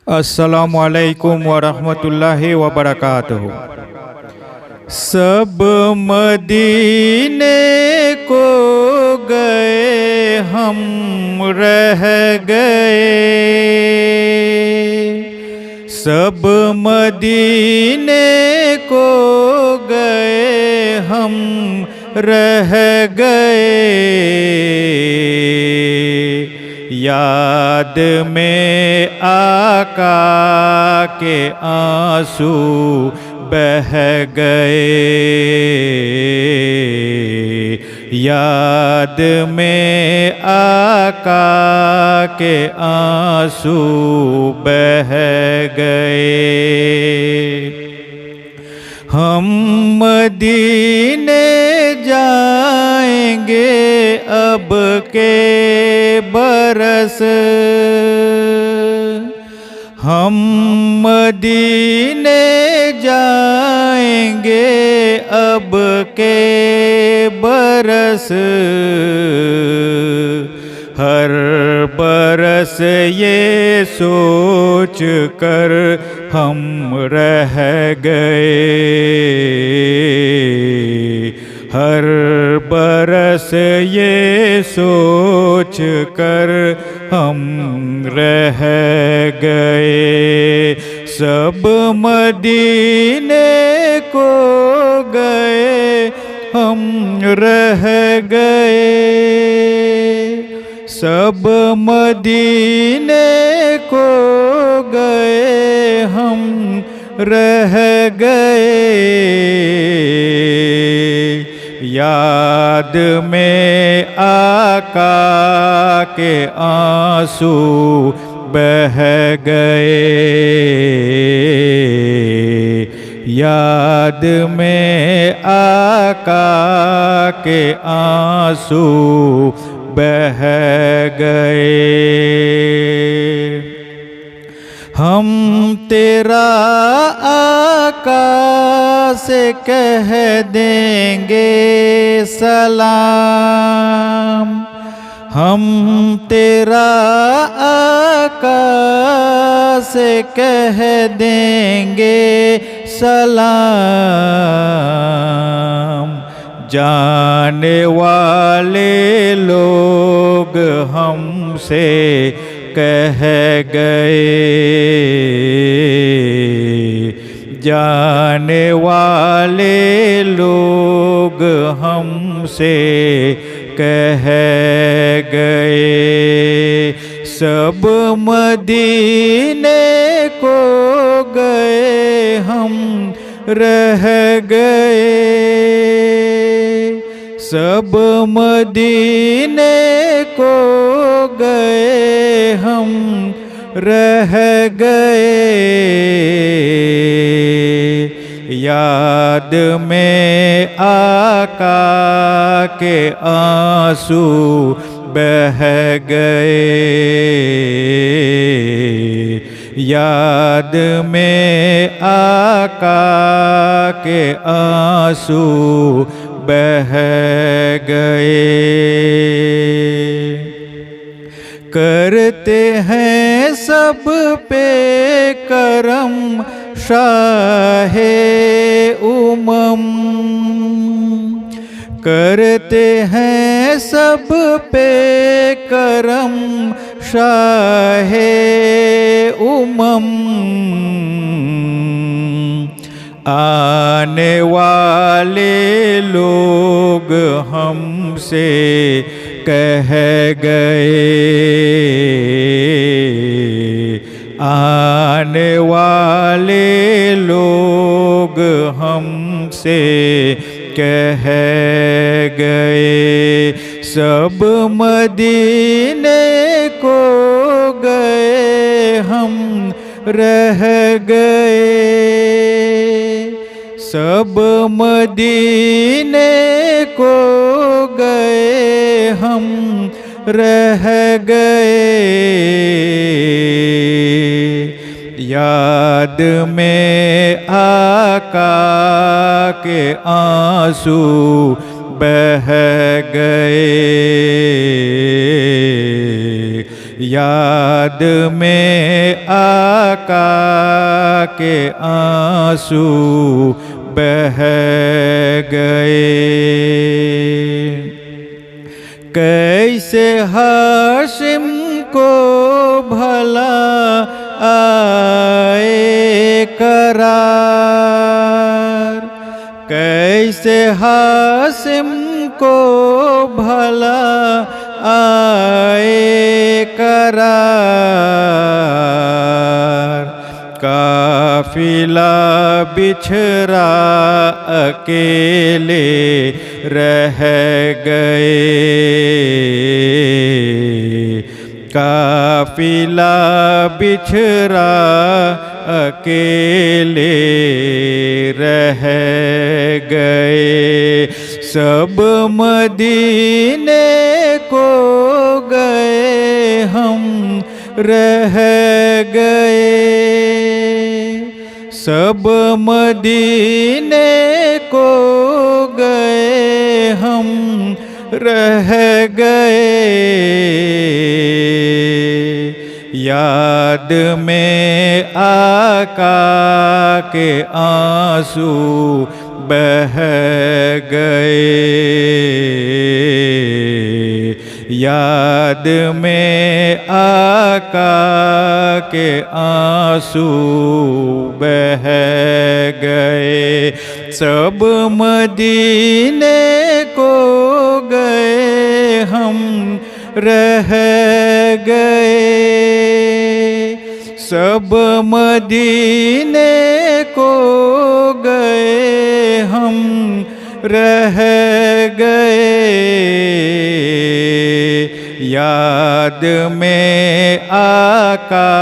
अस्सलामुअलैकुम वरहमतुल्लाहि वबरकातुहू। सब मदीने को गए हम रह गए, सब मदीने को गए हम रह गए, याद में आका के आंसू बह गए, याद में आका के आंसू बह गए। हम मदीने जाएंगे अब के बरस, हम मदीने जाएंगे अब के बरस, हर बरस ये सोच कर हम रह गए, हर बरस ये सोच कर हम रह गए। सब मदीने को गए हम रह गए, सब मदीने को गए हम रह गए, याद में आका के आंसू बह गए, याद में आका के आंसू बह गए। हम तेरा आका से कह देंगे सलाम, हम तेरा आका से कह देंगे सलाम, जाने वाले लोग हमसे कह गए, जाने वाले लोग हमसे कह गए, सब मदीने को गए हम रह गए, सब मदीने को गए हम रह गए, याद में आका के आंसू बह गए, याद में आका के आंसू बह गए। करते हैं सब पे करम शाहे उमम, करते हैं सब पे करम शाहे उमम, आने वाले लोग हमसे कह गए, आने वाले लोग हमसे कह गए, सब मदीने को गए हम रह गए, सब मदीने को गए हम रह गए, याद में आका के आंसू बह गए, याद में आका के आंसू बह गए। कैसे हाशिम को भला आए करार, कैसे हाशिम को भला आए करार। काफिला बिछड़ा अकेले रह गए। काफिला बिछड़ा अकेले रह गए। सब मदीने को गए हम रह गए। सब मदीने को गए हम रह गए। याद में आका के आंसू बह गए। याद में आका के आंसू बह गए। सब मदीने को गए हम रह गए। सब मदीने को गए हम रह गए। याद में आका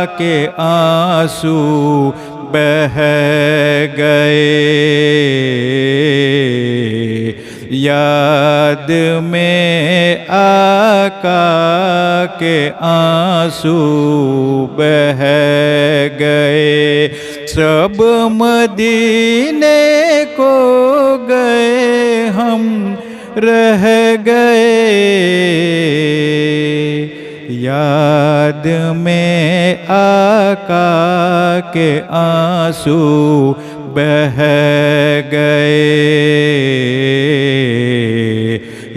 के आंसू बह गए। याद में आका के आंसू बह गए। सब मदीने को गए हम रह गए। याद में आका के आंसू बह गए।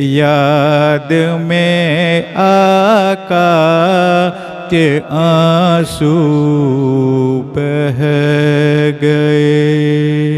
याद में आका के आंसू बह गए।